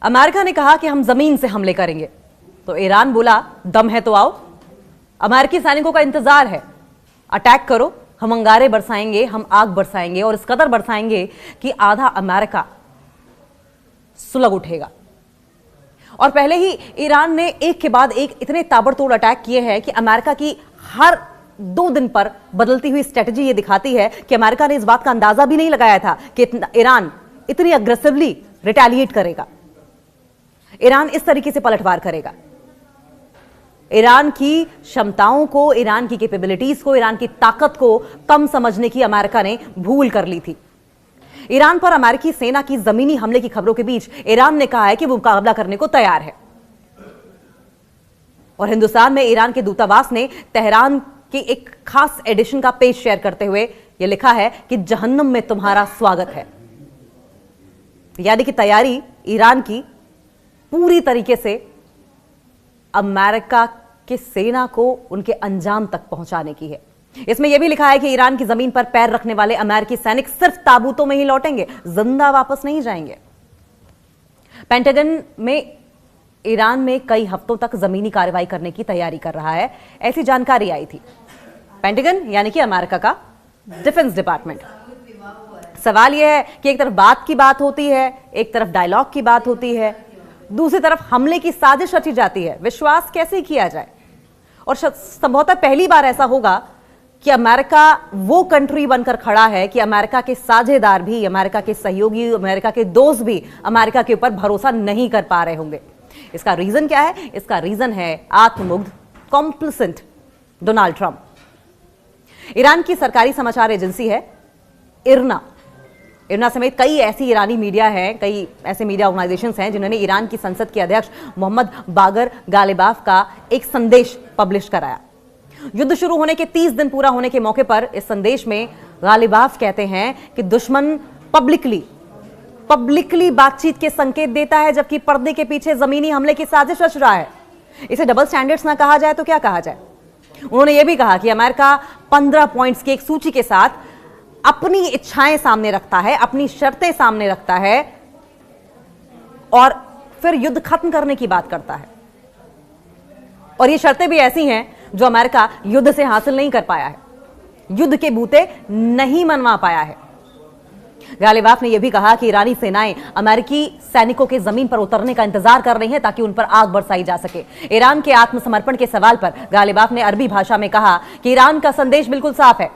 America ने कहा कि हम जमीन से हमले करेंगे, तो ईरान बोला दम है तो आओ, अमेरिकी सैनिकों का इंतजार है, अटैक करो, हम अंगारे बरसाएंगे, हम आग बरसाएंगे और इस कदर बरसाएंगे कि आधा अमेरिका सुलग उठेगा। और पहले ही ईरान ने एक के बाद एक इतने ताबड़तोड़ अटैक किए हैं कि अमेरिका की हर 2 दिन पर बदलती हुई स्ट्रेटजी ये दिखाती है कि अमेरिका ने इस बात का अंदाजा भी नहीं लगाया था कि ईरान इतनी अग्रेसिवली रिटेलिएट करेगा, ईरान इस तरीके से पलटवार करेगा। ईरान की क्षमताओं को, ईरान की कैपेबिलिटीज को, ईरान की ताकत को कम समझने की अमेरिका ने भूल कर ली थी। ईरान पर अमेरिकी सेना की जमीनी हमले की खबरों के बीच ईरान ने कहा है कि वो मुकाबला करने को तैयार है। और हिंदुस्तान में ईरान के दूतावास ने तेहरान की एक खास एडिशन का पेज शेयर करते हुए यह लिखा है कि जहन्नम में तुम्हारा स्वागत है। यानी कि तैयारी ईरान की पूरी तरीके से अमेरिका की सेना को उनके अंजाम तक पहुंचाने की है। इसमें यह भी लिखा है कि ईरान की जमीन पर पैर रखने वाले अमेरिकी सैनिक सिर्फ ताबूतों में ही लौटेंगे, जिंदा वापस नहीं जाएंगे। पेंटागन में ईरान में कई हफ्तों तक जमीनी कार्रवाई करने की तैयारी कर रहा है, ऐसी जानकारी आई थी। पेंटागन यानी कि अमेरिका का डिफेंस डिपार्टमेंट। सवाल यह है कि एक तरफ बात की बात होती है, एक तरफ डायलॉग की बात होती है, दूसरी तरफ हमले की साजिश रची जाती है। विश्वास कैसे किया जाए? और संभवतः पहली बार ऐसा होगा कि अमेरिका वो कंट्री बनकर खड़ा है कि अमेरिका के साझेदार भी, अमेरिका के सहयोगी, अमेरिका के दोस्त भी अमेरिका के ऊपर भरोसा नहीं कर पा रहे होंगे। इसका रीजन क्या है? इसका रीजन है आत्ममुग्ध, कॉम्प्लिसेंट डोनाल्ड ट्रंप। ईरान की सरकारी समाचार एजेंसी है इरना समेत कई ऐसी ईरानी मीडिया हैं, कई ऐसे मीडिया ऑर्गेनाइजेशंस हैं जिन्होंने ईरान की संसद के अध्यक्ष मोहम्मद बागर गालिबाफ का एक संदेश पब्लिश कराया। युद्ध शुरू होने के 30 दिन पूरा होने के मौके पर इस संदेश में गालिबाफ कहते हैं कि दुश्मन पब्लिकली बातचीत के संकेत देता है, जबकि पर्दे के पीछे जमीनी हमले की साजिश रच रहा है। इसे डबल स्टैंडर्ड्स ना कहा जाए तो क्या कहा जाए? उन्होंने यह भी कहा कि अमेरिका 15 पॉइंट्स की एक सूची के साथ अपनी इच्छाएं सामने रखता है, अपनी शर्तें सामने रखता है और फिर युद्ध खत्म करने की बात करता है। और ये शर्तें भी ऐसी हैं जो अमेरिका युद्ध से हासिल नहीं कर पाया है, युद्ध के बूते नहीं मनवा पाया है। गालिबाफ ने यह भी कहा कि ईरानी सेनाएं अमेरिकी सैनिकों के जमीन पर उतरने का इंतजार कर रही हैं ताकि उन पर आग बरसाई जा सके। ईरान के आत्मसमर्पण के सवाल पर गालिबाफ ने अरबी भाषा में कहा कि ईरान का संदेश बिल्कुल साफ है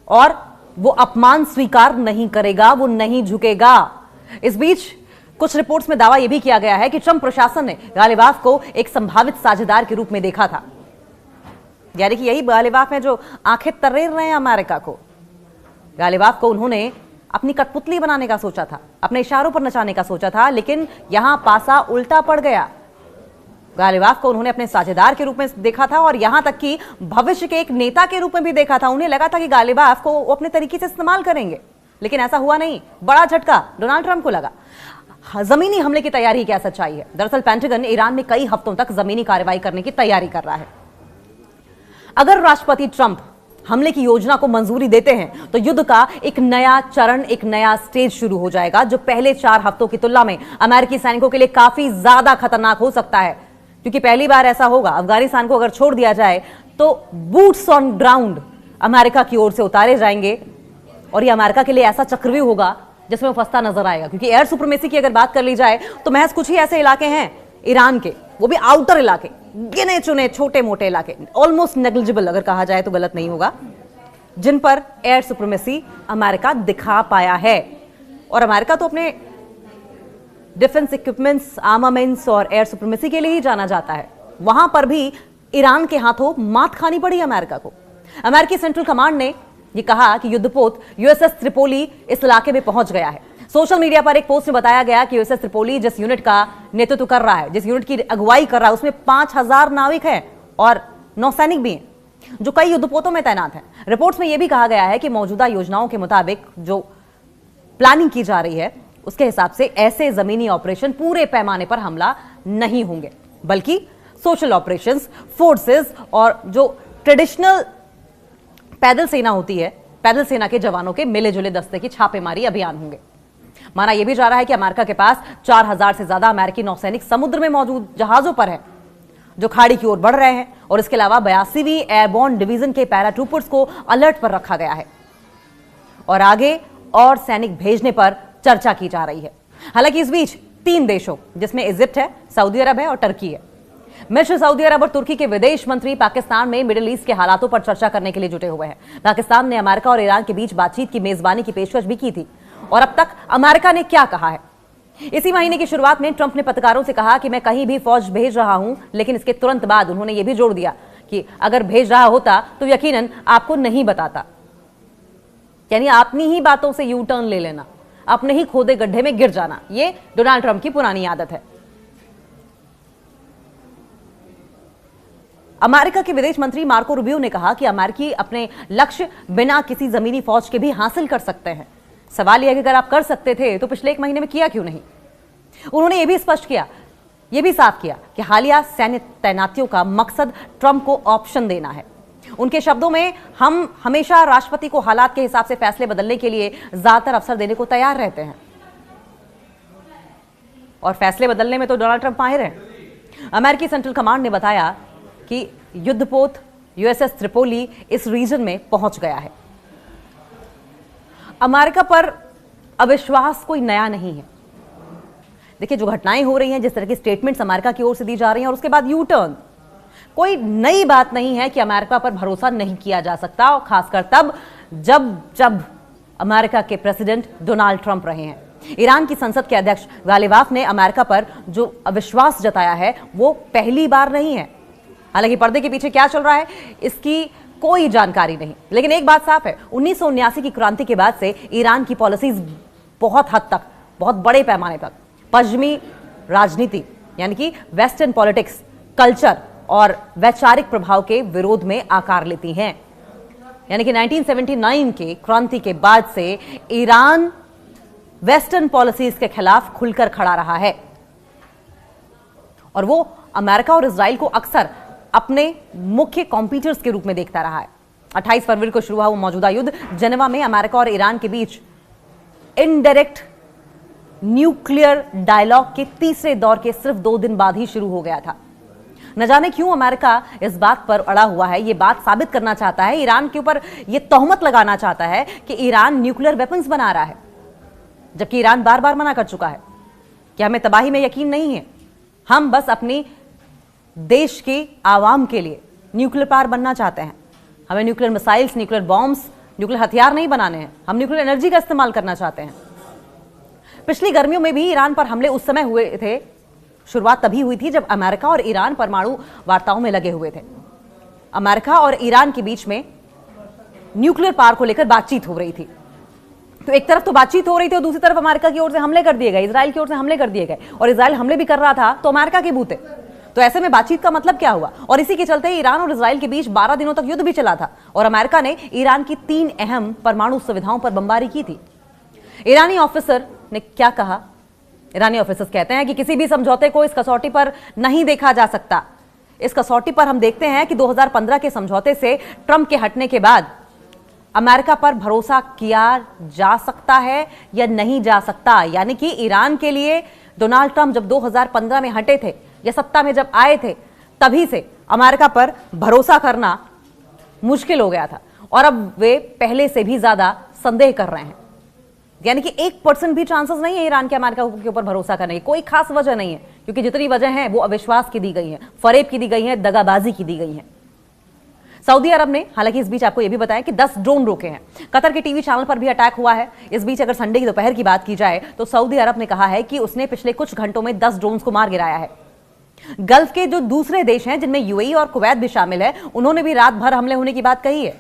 और वो अपमान स्वीकार नहीं करेगा, वो नहीं झुकेगा। इस बीच कुछ रिपोर्ट्स में दावा यह भी किया गया है कि ट्रंप प्रशासन ने गालिबाफ को एक संभावित साझेदार के रूप में देखा था। यानी कि यही गालिबाफ है जो आंखें तरेर रहे हैं अमेरिका को। गालिबाफ को उन्होंने अपनी कठपुतली बनाने का सोचा था, अपने इशारों पर नचाने का सोचा था, लेकिन यहां पासा उल्टा पड़ गया। गालिबाफ को उन्होंने अपने साझेदार के रूप में देखा था और यहां तक कि भविष्य के एक नेता के रूप में भी देखा था। उन्हें लगा था कि गालिबाफ को वो अपने तरीके से इस्तेमाल करेंगे, लेकिन ऐसा हुआ नहीं। बड़ा झटका डोनाल्ड ट्रंप को लगा। जमीनी हमले की तैयारी क्या सच्चाई है? दरअसल पेंटागन ईरान में कई हफ्तों तक जमीनी कार्रवाई करने की तैयारी कर रहा है। अगर राष्ट्रपति ट्रंप हमले की योजना को मंजूरी देते हैं तो युद्ध का एक नया चरण, एक नया स्टेज शुरू हो जाएगा, जो पहले 4 हफ्तों की तुलना में अमेरिकी सैनिकों के लिए काफी ज्यादा खतरनाक हो सकता है। क्योंकि पहली बार ऐसा होगा, अफगानिस्तान को अगर छोड़ दिया जाए तो बूट्स ऑन ग्राउंड अमेरिका की ओर से उतारे जाएंगे और यह अमेरिका के लिए ऐसा चक्रव्यूह होगा जिसमें वो फंसता नजर आएगा। क्योंकि एयर सुप्रीमेसी की अगर बात कर ली जाए तो महज कुछ ही ऐसे इलाके हैं ईरान के, वो भी आउटर इलाके, गिने चुने छोटे मोटे इलाके, ऑलमोस्ट नेग्लिजिबल अगर कहा जाए तो गलत नहीं होगा, जिन पर एयर सुप्रीमेसी अमेरिका दिखा पाया है। और अमेरिका तो अपने डिफेंस इक्विपमेंट्स, आर्मामेंट्स और एयर सुप्रीमेसी के लिए ही जाना जाता है। वहां पर भी ईरान के हाथों मात खानी पड़ी अमेरिका को। अमेरिकी सेंट्रल कमांड ने यह कहा कि युद्धपोत यूएसएस त्रिपोली इस इलाके में पहुंच गया है। सोशल मीडिया पर एक पोस्ट में बताया गया कि यूएसएस त्रिपोली जिस यूनिट का नेतृत्व कर रहा है, जिस यूनिट की अगुवाई कर रहा है, उसमें 5000 नाविक हैं और नौसैनिक भी हैं जो कई युद्धपोतों में तैनात हैं। रिपोर्ट्स में यह भी कहा गया है कि मौजूदा योजनाओं के मुताबिक जो प्लानिंग की जा रही है उसके हिसाब से ऐसे जमीनी ऑपरेशन पूरे पैमाने पर हमला नहीं होंगे, बल्कि सोशल ऑपरेशंस, फोर्सेस और जो ट्रेडिशनल पैदल सेना होती है, पैदल सेना के जवानों के मिले जुले दस्ते की छापेमारी अभियान होंगे। माना यह भी जा रहा है कि अमेरिका के पास 4000 से ज्यादा अमेरिकी नौसैनिक समुद्र में मौजूद जहाजों पर हैं, जो खाड़ी की ओर बढ़ रहे हैं। और इसके अलावा 82वीं एयरबोर्न डिवीजन के पैराट्रूपर्स को अलर्ट पर रखा गया है और आगे और सैनिक भेजने पर चर्चा की जा रही है। हालांकि इस बीच 3 देशों, जिसमें इजिप्ट है, सऊदी अरब है और टर्की है, मिस्र, सऊदी अरब और तुर्की के विदेश मंत्री पाकिस्तान में मिडिल ईस्ट के हालातों पर चर्चा करने के लिए जुटे हुए हैं। पाकिस्तान ने अमेरिका और ईरान के बीच बातचीत की मेजबानी की पेशकश भी की थी। और अब तक अमेरिका ने क्या कहा है? इसी महीने की शुरुआत में ट्रंप ने पत्रकारों से कहा कि मैं कहीं भी फौज भेज रहा हूं, लेकिन इसके तुरंत बाद उन्होंने यह भी जोड़ दिया कि अगर भेज रहा होता तो यकीनन आपको नहीं बताता। यानी अपनी ही बातों से यू टर्न ले लेना, अपने ही खोदे गड्ढे में गिर जाना, यह डोनाल्ड ट्रंप की पुरानी आदत है। अमेरिका के विदेश मंत्री मार्को रूबियो ने कहा कि अमेरिकी अपने लक्ष्य बिना किसी जमीनी फौज के भी हासिल कर सकते हैं। सवाल यह है कि अगर आप कर सकते थे तो पिछले 1 महीने में किया क्यों नहीं? उन्होंने यह भी स्पष्ट किया, यह भी साफ किया कि हालिया सैन्य तैनातियों का मकसद ट्रंप को ऑप्शन देना है। उनके शब्दों में, हम हमेशा राष्ट्रपति को हालात के हिसाब से फैसले बदलने के लिए ज्यादातर अवसर देने को तैयार रहते हैं और फैसले बदलने में तो डोनाल्ड ट्रंप माहिर हैं। अमेरिकी सेंट्रल कमांड ने बताया कि युद्धपोत यूएसएस त्रिपोली इस रीजन में पहुंच गया है। अमेरिका पर अविश्वास कोई नया नहीं है। देखिए, जो घटनाएं हो रही हैं, जिस तरह की स्टेटमेंट्स अमेरिका की ओर से दी जा रही हैं और उसके बाद यू टर्न, कोई नई बात नहीं है कि अमेरिका पर भरोसा नहीं किया जा सकता, और खासकर तब जब अमेरिका के प्रेसिडेंट डोनाल्ड ट्रंप रहे हैं। ईरान की संसद के अध्यक्ष गालिबाफ ने अमेरिका पर जो अविश्वास जताया है वो पहली बार नहीं है। हालांकि पर्दे के पीछे क्या चल रहा है इसकी कोई जानकारी नहीं, लेकिन एक बात साफ है, 1979 की क्रांति के बाद से ईरान की पॉलिसीज बहुत हद तक, बहुत बड़े पैमाने पर पश्चिमी राजनीति यानी कि वेस्टर्न पॉलिटिक्स, कल्चर और वैचारिक प्रभाव के विरोध में आकार लेती हैं। यानी कि 1979 के क्रांति के बाद से ईरान वेस्टर्न पॉलिसीज के खिलाफ खुलकर खड़ा रहा है और वो अमेरिका और इजराइल को अक्सर अपने मुख्य कॉम्पिटिटर्स के रूप में देखता रहा है। 28 फरवरी को शुरू हुआ वो मौजूदा युद्ध जेनेवा में अमेरिका और ईरान के बीच इनडायरेक्ट न्यूक्लियर डायलॉग के तीसरे दौर के सिर्फ 2 दिन बाद ही शुरू हो गया था। न जाने क्यों अमेरिका इस बात पर अड़ा हुआ है, ये बात साबित करना चाहता है, ईरान के ऊपर ये तोहमत लगाना चाहता है कि ईरान न्यूक्लियर वेपन्स बना रहा है, जबकि ईरान बार बार मना कर चुका है कि हमें तबाही में यकीन नहीं है, हम बस अपनी देश के आवाम के लिए न्यूक्लियर पावर बनना चाहते हैं। हमें nuclear missiles, nuclear bombs, nuclear हथियार नहीं बनाने हैं, हम न्यूक्लियर एनर्जी का इस्तेमाल करना चाहते हैं। पिछली गर्मियों में भी ईरान पर हमले उस समय हुए थे, शुरुआत तभी हुई थी जब अमेरिका और ईरान परमाणु वार्ताओं में लगे हुए थे। अमेरिका और ईरान के बीच में न्यूक्लियर पावर को लेकर बातचीत हो रही थी। तो एक तरफ तो बातचीत हो रही थी और दूसरी तरफ अमेरिका की ओर से हमले कर दिए गए, इजराइल की ओर से हमले कर दिए गए, और इजराइल हमले भी कर रहा था तो अमेरिका के बूते। तो ऐसे में बातचीत का मतलब क्या हुआ? और इसी के चलते ईरान और इजराइल के बीच 12 दिनों तक युद्ध भी चला था और अमेरिका ने ईरान की 3 अहम परमाणु सुविधाओं पर बमबारी की थी। ईरानी ऑफिसर ने क्या कहा? ईरानी ऑफिसर्स कहते हैं कि किसी भी समझौते को इस कसौटी पर नहीं देखा जा सकता। इस कसौटी पर हम देखते हैं कि 2015 के समझौते से ट्रंप के हटने के बाद अमेरिका पर भरोसा किया जा सकता है या नहीं जा सकता। यानी कि ईरान के लिए डोनाल्ड ट्रंप जब 2015 में हटे थे या सत्ता में जब आए थे, तभी से अमेरिका पर भरोसा करना मुश्किल हो गया था और अब वे पहले से भी ज्यादा संदेह कर रहे हैं। यानी कि 1% भी चांसेस नहीं है ईरान के अमेरिका के ऊपर भरोसा करने की। कोई खास वजह नहीं है, क्योंकि जितनी वजह है वो अविश्वास की दी गई है, फरेब की दी गई है, दगाबाजी की दी गई है। सऊदी अरब ने हालांकि इस बीच आपको यह भी बताया कि 10 ड्रोन रोके हैं। कतर के टीवी चैनल पर भी अटैक हुआ है। इस बीच अगर संडे की दोपहर की बात की जाए तो सऊदी अरब ने कहा है कि उसने पिछले कुछ घंटों में 10 ड्रोन को मार गिराया है। गल्फ के जो दूसरे देश हैं, जिनमें यूएई और कुवैत भी शामिल है, उन्होंने भी रात भर हमले होने की बात कही है।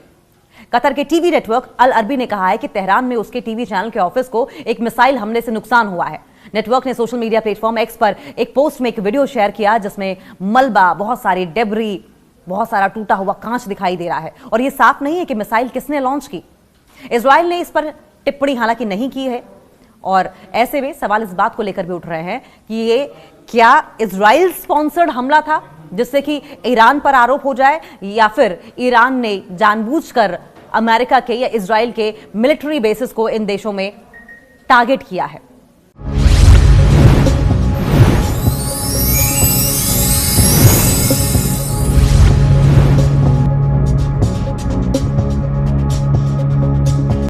कतर के टीवी नेटवर्क अल अरबी ने कहा है कि तेहरान में उसके टीवी चैनल के ऑफिस को एक मिसाइल हमले से नुकसान हुआ है। नेटवर्क ने सोशल मीडिया प्लेटफॉर्म एक्स पर एक पोस्ट में एक वीडियो शेयर किया जिसमें मलबा, बहुत सारी डेब्री, बहुत सारा टूटा हुआ कांच दिखाई दे रहा है और यह साफ नहीं है कि मिसाइल किसने लॉन्च की। इजराइल ने इस पर टिप्पणी हालांकि नहीं की है और ऐसे में सवाल इस बात को लेकर भी उठ रहे हैं कि ये क्या इजराइल स्पॉन्सर्ड हमला था जिससे कि ईरान पर आरोप हो जाए, या फिर ईरान ने जानबूझकर अमेरिका के या इजराइल के मिलिट्री बेसिस को इन देशों में टारगेट किया है।